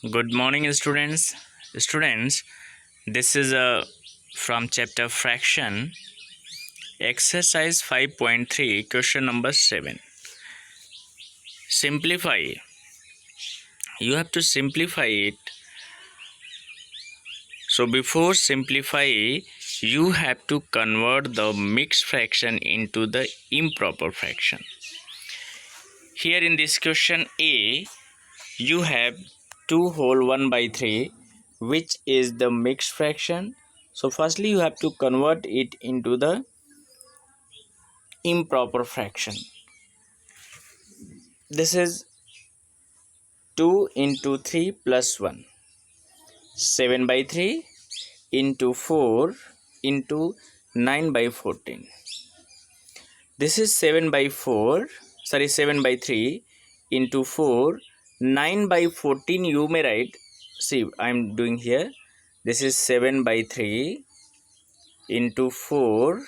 Good morning, students. Students, this is from chapter fraction, exercise 5.3, question number 7. Simplify. You have to simplify it. So before simplify, you have to convert the mixed fraction into the improper fraction. Here in this question A, you have 2 whole 1 by 3, which is the mixed fraction. So firstly you have to convert it into the improper fraction. This is 2 into 3 plus 1, 7 by 3 into 4 into 9 by 14. This is 7 by 3 into 4, 9 by 14 you may write. See, I am doing here. This is 7 by 3 into 4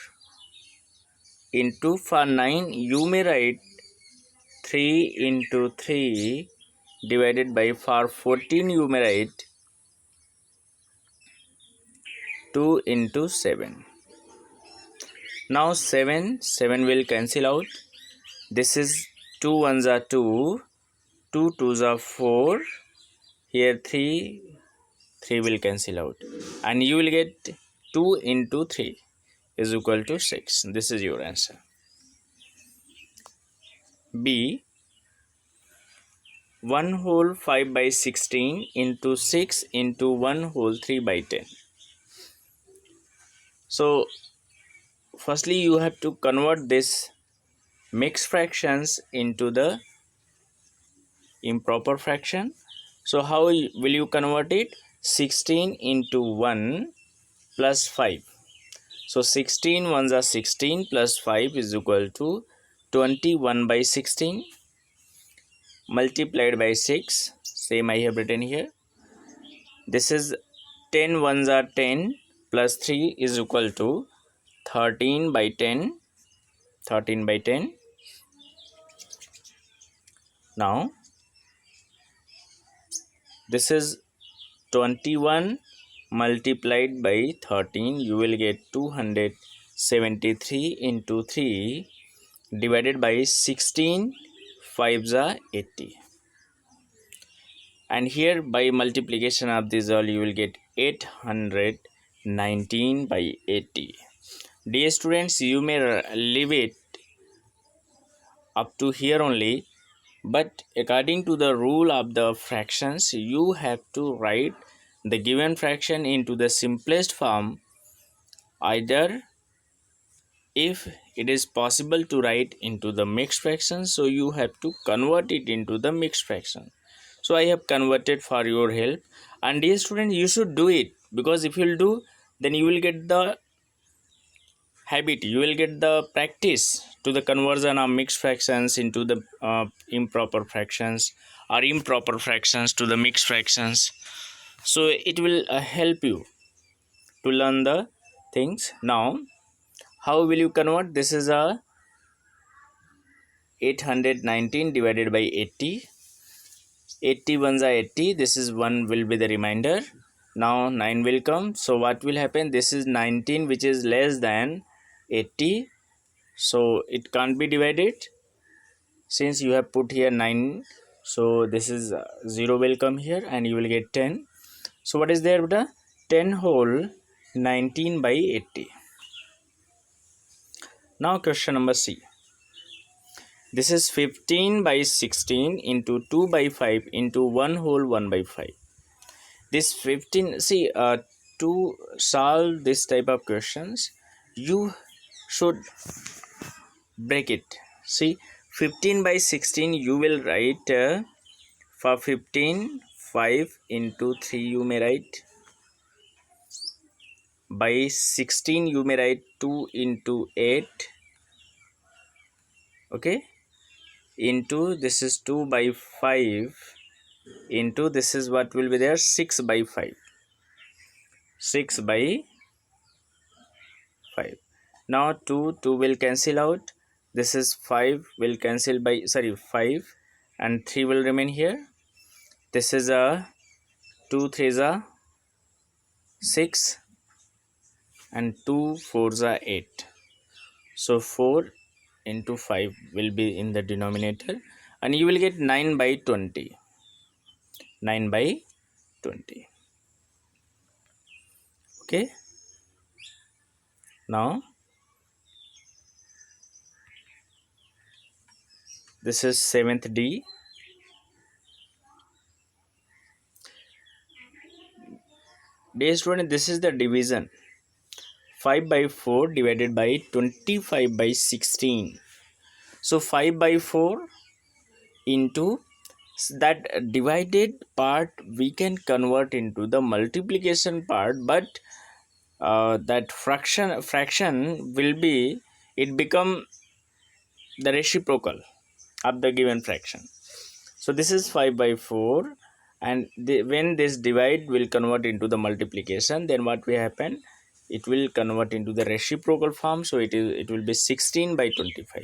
into for 9 you may write 3 into 3 divided by for 14 you may write 2 into 7. Now 7 will cancel out. This is 2 ones are 2, 2 twos are 4. Here 3 will cancel out, and you will get 2 into 3 is equal to 6. This is your answer. B, 1 whole 5 by 16 into 6 into 1 whole 3 by 10. So firstly you have to convert this mixed fractions into the improper fraction. So how will you convert it? 16 into 1 plus 5. So 16 ones are 16 plus 5 is equal to 21 by 16 multiplied by 6. Same I have written here. This is 10 ones are 10 plus 3 is equal to 13 by 10. 13 by 10. Now this is 21 multiplied by 13. You will get 273 into 3 divided by 16. 5s are 80. And here by multiplication of this all you will get 819 by 80. Dear students, you may leave it up to here only, but according to the rule of the fractions you have to write the given fraction into the simplest form. Either if it is possible to write into the mixed fraction, so you have to convert it into the mixed fraction. So I have converted for your help, and dear students, you should do it, because if you will do, then you will get the habit, you will get the practice to the conversion of mixed fractions into the improper fractions, or improper fractions to the mixed fractions. So it will help you to learn the things. Now how will you convert? This is a 819 divided by 80. 80 ones are 80. This is 1 will be the remainder. Now 9 will come. So what will happen? This is 19, which is less than 80. So it can't be divided since you have put here 9. So this is 0 will come here, and you will get 10. So what is there? 10 whole 19 by 80. Now question number C. This is 15 by 16 into 2 by 5 into 1 whole 1 by 5. This 15, see, to solve this type of questions, you should break it. See, 15 by 16 you will write for 15, 5 into 3 you may write. By 16 you may write 2 into 8. Okay. Into this is 2 by 5 into this is what will be there, 6 by 5. 6 by 5. Now 2 will cancel out. This is 5 will cancel by 5, and 3 will remain here. This is a 2 3s are 6 and 2 4s are 8. So 4 into 5 will be in the denominator, and you will get 9 by 20. 9 by 20. Okay. Now this is 7th D. Dear student, this is the division. 5 by 4 divided by 25 by 16. So 5 by 4 into that divided part we can convert into the multiplication part, but that fraction will be, it become the reciprocal of the given fraction. So this is 5 by 4, and when this divide will convert into the multiplication, then what will happen, it will convert into the reciprocal form. So it will be 16 by 25.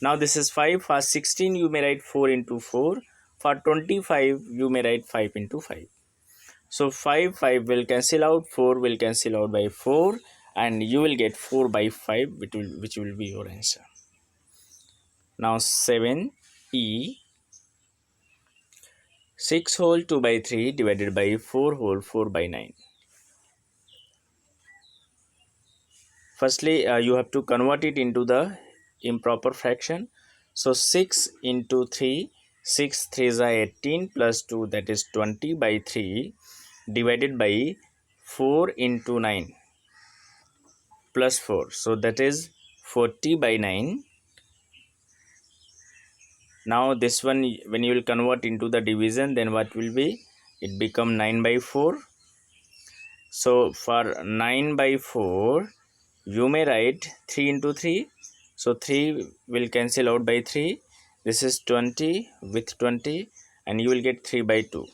Now this is 5. For 16 you may write 4 into 4. For 25 you may write 5 into 5. So 5 will cancel out, 4 will cancel out by 4, and you will get 4 by 5, which will be your answer. Now 7E, 6 whole 2 by 3 divided by 4 whole 4 by 9. Firstly, you have to convert it into the improper fraction. So 6 into 3, 6 3s are 18 plus 2, that is 20 by 3 divided by 4 into 9 plus 4, so that is 40 by 9. Now this one, when you will convert into the division, then what will be, it become 9 by 4. So for 9 by 4 you may write 3 into 3. So 3 will cancel out by 3. This is 20 with 20, and you will get 3 by 2,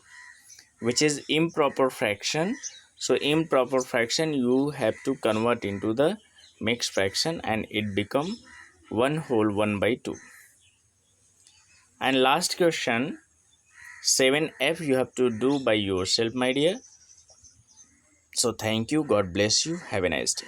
which is improper fraction. So improper fraction you have to convert into the mixed fraction, and it become 1 whole 1 by 2. And last question, 7F, you have to do by yourself, my dear. So thank you. God bless you. Have a nice day.